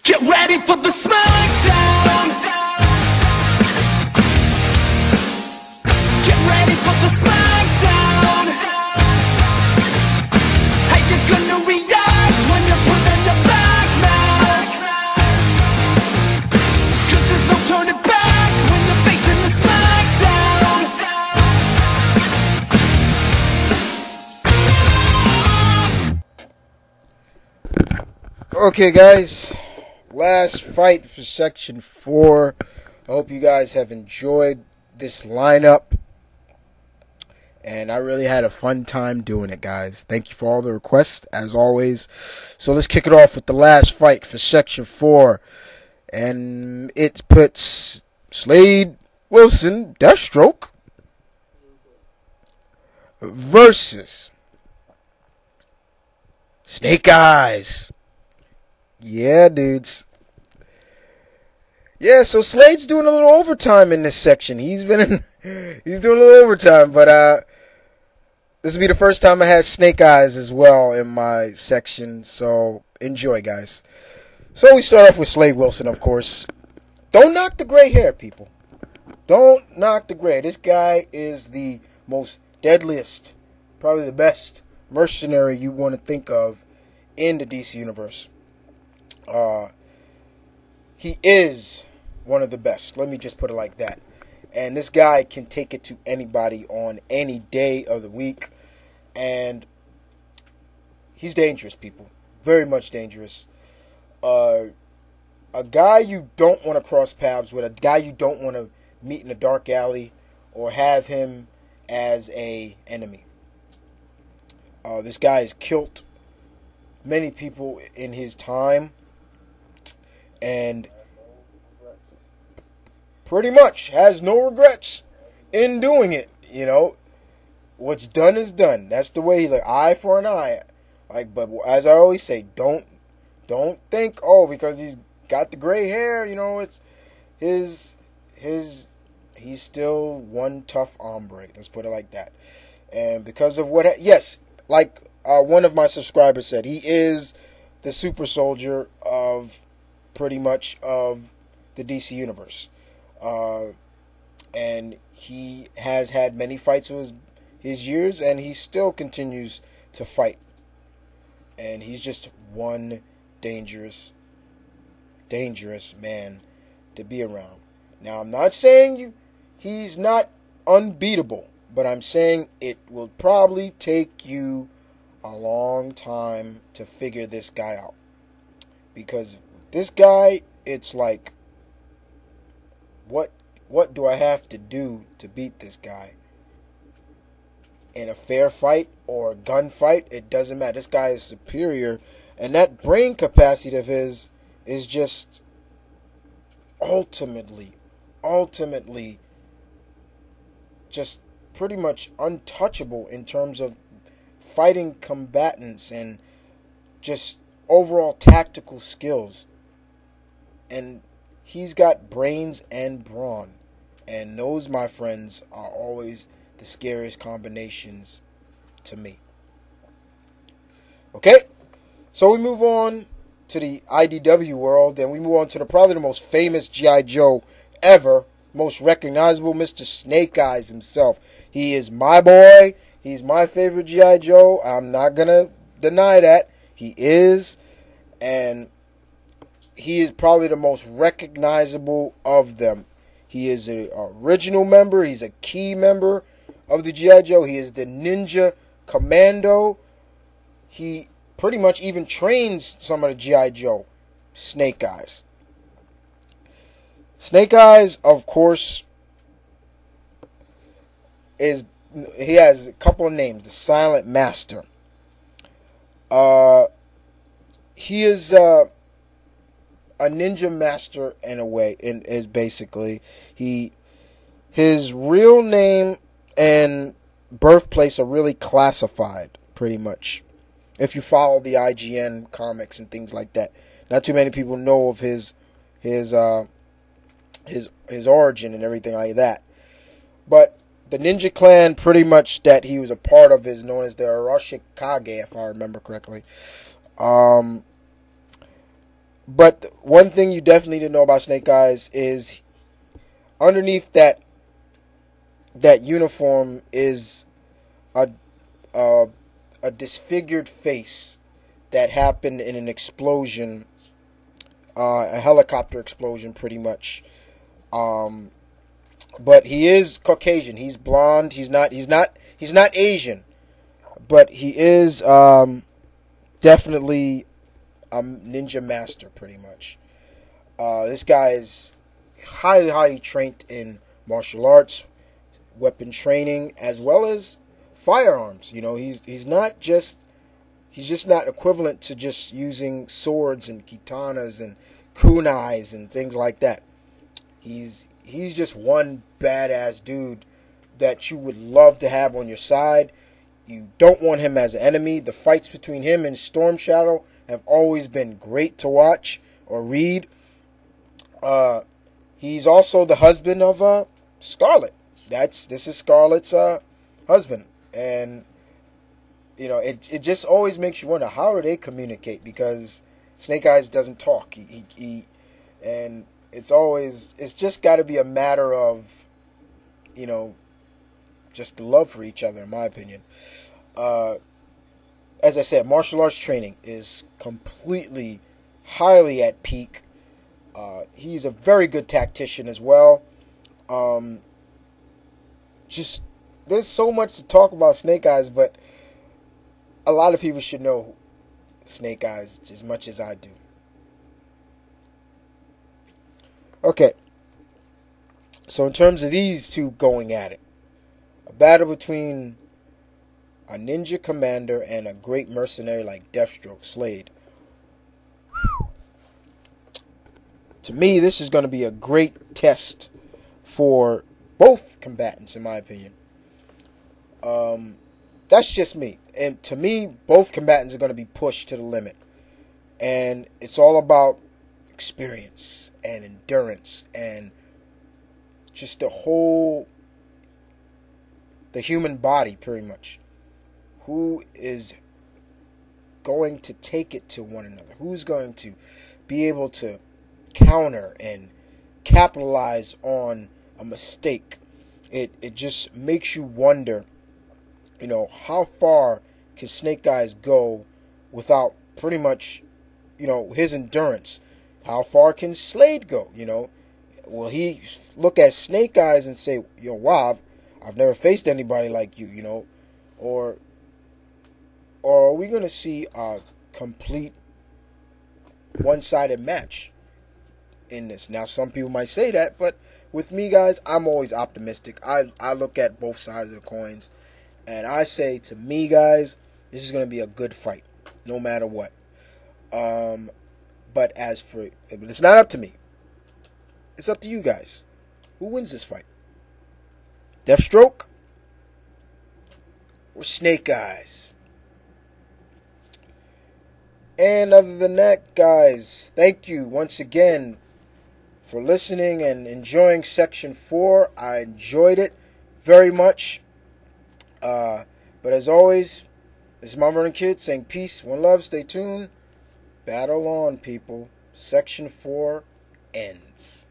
Get ready for the smackdown. Get ready for the smackdown. How you gonna react when you're put in the back now? 'Cause there's no turning back when you're facing the smackdown. Okay, guys, last fight for Section 4. I hope you guys have enjoyed this lineup. And I really had a fun time doing it, guys. Thank you for all the requests, as always. So let's kick it off with the last fight for Section 4. And it puts Slade Wilson, Deathstroke, versus Snake Eyes. Yeah, dudes. Yeah, so Slade's doing a little overtime in this section. He's doing a little overtime, but this will be the first time I had Snake Eyes as well in my section, so enjoy, guys. So we start off with Slade Wilson, of course. Don't knock the gray hair, people. Don't knock the gray. This guy is the most deadliest, probably the best mercenary you want to think of in the DC universe. He is one of the best. Let me just put it like that. And this guy can take it to anybody on any day of the week. And he's dangerous, people. Very much dangerous. A guy you don't want to cross paths with. A guy you don't want to meet in a dark alley or have him as a enemy. This guy has killed many people in his time. And pretty much has no regrets in doing it. You know, what's done is done. That's the way, like, eye for an eye. Like, but as I always say, don't think, oh, because he's got the gray hair, you know, it's he's still one tough hombre. Let's put it like that. And because of what, yes, like one of my subscribers said, he is the super soldier of pretty much of the DC universe. And he has had many fights with his years, and he still continues to fight. And he's just one dangerous man to be around. Now, I'm not saying he's not unbeatable, but I'm saying it will probably take you a long time to figure this guy out. Because this guy, it's like, what do I have to do to beat this guy? In a fair fight or a gunfight, it doesn't matter. This guy is superior, and that brain capacity of his is just ultimately just pretty much untouchable in terms of fighting combatants and just overall tactical skills. And he's got brains and brawn. And those, my friends, are always the scariest combinations to me. Okay? So we move on to the IDW world, and we move on to probably the most famous G.I. Joe ever, most recognizable, Mr. Snake Eyes himself. He is my boy. He's my favorite G.I. Joe. I'm not going to deny that. He is. And he is probably the most recognizable of them. He is an original member. He's a key member of the G.I. Joe. He is the Ninja Commando. He pretty much even trains some of the G.I. Joe. Snake Eyes. Snake Eyes, of course, he has a couple of names. The Silent Master. He is a ninja master in a way, is basically his real name and birthplace are really classified, pretty much. If you follow the IGN comics and things like that, not too many people know of his origin and everything like that. But the Ninja Clan, pretty much, that he was a part of is known as the Arashikage, if I remember correctly. But one thing you definitely need to know about Snake Eyes is underneath that uniform is a, a a disfigured face that happened in an explosion, a helicopter explosion, pretty much. Um, but he is Caucasian. He's blonde. He's not Asian, but he is definitely a ninja master, pretty much. This guy is highly trained in martial arts, weapon training, as well as firearms. He's just not equivalent to just using swords and katanas and kunais and things like that. He's just one badass dude that you would love to have on your side. You don't want him as an enemy. The fights between him and Storm Shadow have always been great to watch or read. He's also the husband of Scarlet. This is Scarlet's husband, and it just always makes you wonder, how do they communicate, because Snake Eyes doesn't talk. And it's just got to be a matter of just the love for each other, in my opinion. As I said, martial arts training is completely highly at peak. He's a very good tactician as well. Just there's so much to talk about Snake Eyes, but a lot of people should know Snake Eyes as much as I do. Okay, so in terms of these two going at it, a battle between a ninja commander and a great mercenary like Deathstroke, Slade. To me, this is going to be a great test for both combatants, in my opinion. That's just me. And to me, both combatants are going to be pushed to the limit. And it's all about experience and endurance and just the human body, pretty much. Who is going to take it to one another? Who's going to be able to counter and capitalize on a mistake? It just makes you wonder, how far can Snake Eyes go without pretty much, his endurance? How far can Slade go? Will he look at Snake Eyes and say, wow, I've never faced anybody like you, or are we going to see a complete one-sided match in this? Now, some people might say that, but with me, guys, I'm always optimistic. I look at both sides of the coins, and I say, to me, guys, this is going to be a good fight, no matter what. But it's not up to me. It's up to you guys. Who wins this fight? Deathstroke or Snake Eyes? And other than that, guys, thank you once again for listening and enjoying Section 4. I enjoyed it very much. But as always, this is Mount Vernon Kid saying peace, one love, stay tuned. Battle on, people. Section 4 ends.